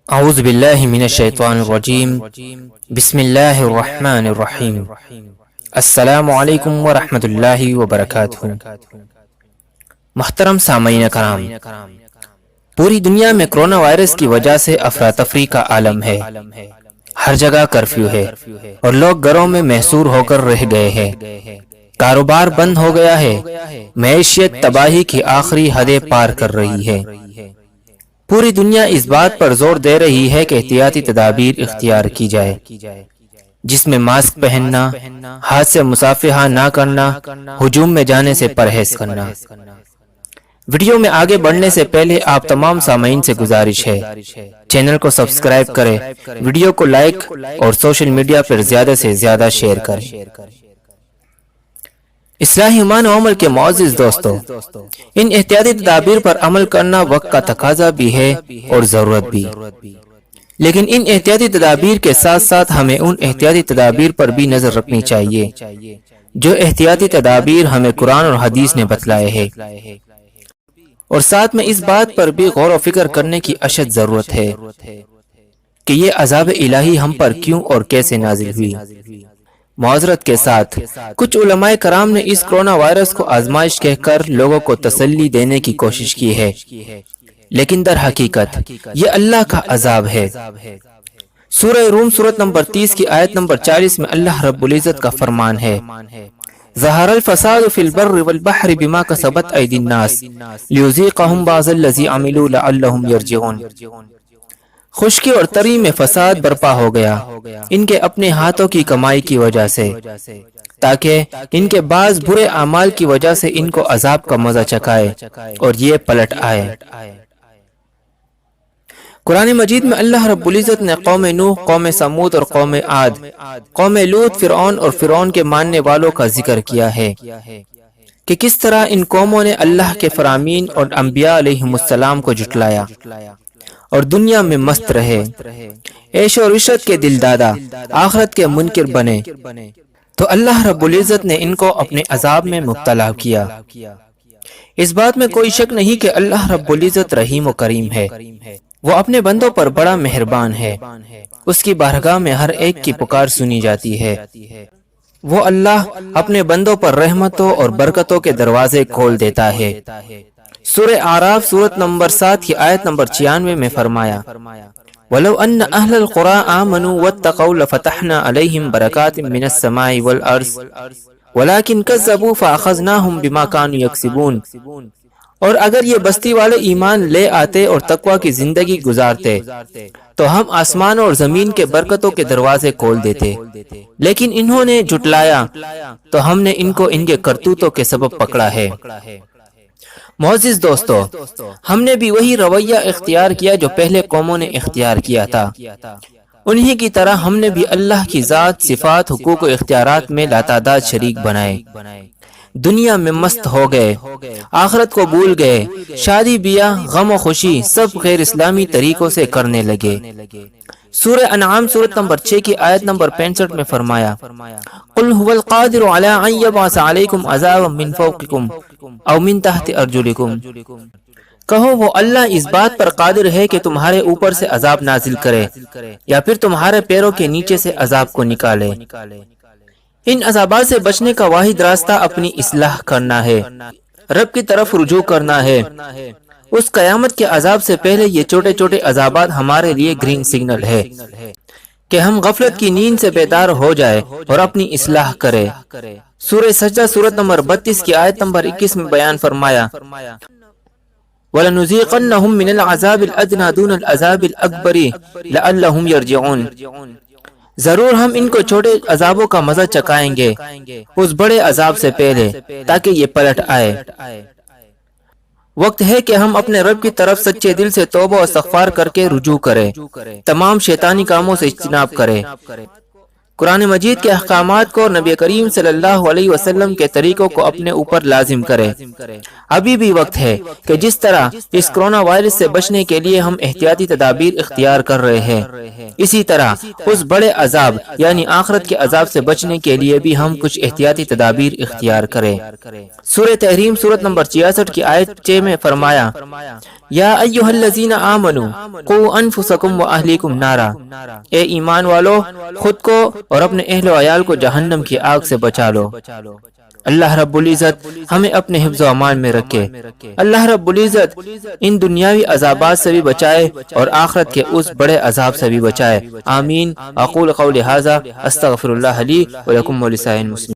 اعوذ باللہ من الشیطان الرجیم بسم اللہ الرحمن الرحیم السلام علیکم ورحمۃ اللہ وبرکاتہ۔ محترم سامعین کرام، پوری دنیا میں کرونا وائرس کی وجہ سے افراتفری کا عالم ہے۔ ہر جگہ کرفیو ہے اور لوگ گھروں میں محصور ہو کر رہ گئے ہیں۔ کاروبار بند ہو گیا ہے، معیشت تباہی کی آخری حدیں پار کر رہی ہے۔ پوری دنیا اس بات پر زور دے رہی ہے کہ احتیاطی تدابیر اختیار کی جائے، جس میں ماسک پہننا، ہاتھ سے مصافحہ نہ کرنا، ہجوم میں جانے سے پرہیز کرنا۔ ویڈیو میں آگے بڑھنے سے پہلے آپ تمام سامعین سے گزارش ہے، چینل کو سبسکرائب کریں، ویڈیو کو لائک اور سوشل میڈیا پر زیادہ سے زیادہ شیئر کریں۔ اصلاح ایمان و عمل کے معزز دوستو، ان احتیاطی تدابیر پر عمل کرنا وقت کا تقاضا بھی ہے اور ضرورت بھی، لیکن ان احتیاطی تدابیر کے ساتھ ساتھ ہمیں ان احتیاطی تدابیر پر بھی نظر رکھنی چاہیے جو احتیاطی تدابیر ہمیں قرآن اور حدیث نے بتلائے ہیں، اور ساتھ میں اس بات پر بھی غور و فکر کرنے کی اشد ضرورت ہے کہ یہ عذاب الہی ہم پر کیوں اور کیسے نازل ہوئی۔ معذرت کے ساتھ کچھ علماء کرام نے اس کرونا وائرس کو آزمائش کہہ کر لوگوں کو تسلی دینے کی کوشش کی ہے، لیکن در حقیقت یہ اللہ کا عذاب ہے۔ سورہ روم سورت نمبر 30 کی آیت نمبر 40 میں اللہ رب العزت کا فرمان ہے، ظہر الفساد فی البر والبحر بما کسبت ایدی الناس لیذیقہم بعض الذی عملوا لعلہم یرجعون۔ خشکی اور تری میں فساد برپا ہو گیا ان کے اپنے ہاتھوں کی کمائی کی وجہ سے، تاکہ ان کے بعض برے اعمال کی وجہ سے ان کو عذاب کا مزہ چکھائے اور یہ پلٹ آئے۔ قرآن مجید میں اللہ رب العزت نے قوم نوح، قوم سمود اور قوم عاد، قوم لوط، فرعون اور فرعون کے ماننے والوں کا ذکر کیا ہے کہ کس طرح ان قوموں نے اللہ کے فرامین اور انبیاء علیہم السلام کو جھٹلایا اور دنیا میں مست رہے، عیش و عشرت کے دل دادا، آخرت کے منکر بنے، تو اللہ رب العزت نے ان کو اپنے عذاب میں مبتلا کیا۔ اس بات میں کوئی شک نہیں کہ اللہ رب العزت رحیم و کریم ہے، وہ اپنے بندوں پر بڑا مہربان ہے، اس کی بارگاہ میں ہر ایک کی پکار سنی جاتی ہے۔ وہ اللہ اپنے بندوں پر رحمتوں اور برکتوں کے دروازے کھول دیتا ہے۔ سورہ اعراف سورت نمبر 7 کی آیت نمبر 96 میں فرمایا، وَلَوْ أَنَّ أَهْلَ الْقُرَىٰ آمَنُوا وَاتَّقَوْا لَفَتَحْنَا عَلَيْهِمْ بَرَكَاتٍ مِّنَ السَّمَاءِ وَالْأَرْضِ وَلَٰكِنْ كَذَّبُوا فَأَخَذْنَاهُمْ بِمَا كَانُوا يَكْسِبُونَ۔ اور اگر یہ بستی والے ایمان لے آتے اور تقوی کی زندگی گزارتے تو ہم آسمان اور زمین کے برکتوں کے دروازے کھول دیتے، لیکن انہوں نے جھٹلایا تو ہم نے ان کو ان کے کرتوتوں کے سبب پکڑا ہے۔ معزز دوستو، ہم نے بھی وہی رویہ اختیار کیا جو پہلے قوموں نے اختیار کیا تھا، انہی کی طرح ہم نے بھی اللہ کی ذات، صفات، حقوق و اختیارات میں لاتعداد شریک بنائے، دنیا میں مست ہو گئے، آخرت کو بھول گئے، شادی بیاہ، غم و خوشی سب غیر اسلامی طریقوں سے کرنے لگے۔ سورہ انعام سورت نمبر 6 کی آیت نمبر 65 میں فرمایا، قُلْ هُوَ الْقَادِرُ عَلَىٰ أَن يَبْعَثَ عَلَيْكُمْ عَذَابًا مِّن فَوْقِكُمْ أَوْ مِن تَحْتِ أَرْجُلِكُمْ۔ کہو وہ اللہ اس بات پر قادر ہے کہ تمہارے اوپر سے عذاب نازل کرے یا پھر تمہارے پیروں کے نیچے سے عذاب کو نکالے۔ ان عذابات سے بچنے کا واحد راستہ اپنی اصلاح کرنا ہے، رب کی طرف رجوع کرنا ہے۔ اس قیامت کے عذاب سے پہلے یہ چھوٹے چھوٹے عذابات ہمارے لیے گرین سگنل ہے کہ ہم غفلت کی نیند سے بیدار ہو جائے اور اپنی اصلاح کرے۔ سورہ سجدہ سورت نمبر 32 کی آیت نمبر 21 میں بیان فرمایا، وَلَنُذِيقَنَّهُم مِّنَ الْعَذَابِ الْأَدْنَىٰ دُونَ الْعَذَابِ الْأَكْبَرِ لَعَلَّهُمْ يَرْجِعُونَ۔ ضرور ہم ان کو چھوٹے عذابوں کا مزہ چکھائیں گے اس بڑے عذاب سے پہلے تاکہ یہ پلٹ آئے۔ وقت ہے کہ ہم اپنے رب کی طرف سچے دل سے توبہ و استغفار کر کے رجوع کریں، تمام شیطانی کاموں سے اجتناب کریں، قرآن مجید کے احکامات کو اور نبی کریم صلی اللہ علیہ وسلم کے طریقوں کو اپنے اوپر لازم کرے۔ ابھی بھی وقت ہے کہ جس طرح اس کرونا وائرس سے بچنے کے لیے ہم احتیاطی تدابیر اختیار کر رہے ہیں، اسی طرح اس بڑے عذاب یعنی آخرت کے عذاب سے بچنے کے لیے بھی ہم کچھ احتیاطی تدابیر اختیار کریں۔ سورہ تحریم سورت نمبر 66 کی آیت 6 میں فرمایا، یا ایھا الذین آمنوا قوا انفسکم واہلیکم نارا، اے ایمان والو خود کو اور اپنے اہل و عیال کو جہنم کی آگ سے بچا لو۔ اللہ رب العزت ہمیں اپنے حفظ و امان میں رکھے۔ اللہ رب العزت ان دنیاوی عذابات سے بھی بچائے اور آخرت کے اس بڑے عذاب سے بھی بچائے۔ آمین۔ اقول قولی ھذا استغفر اللہ لی ولکم ولسائر المسلمین۔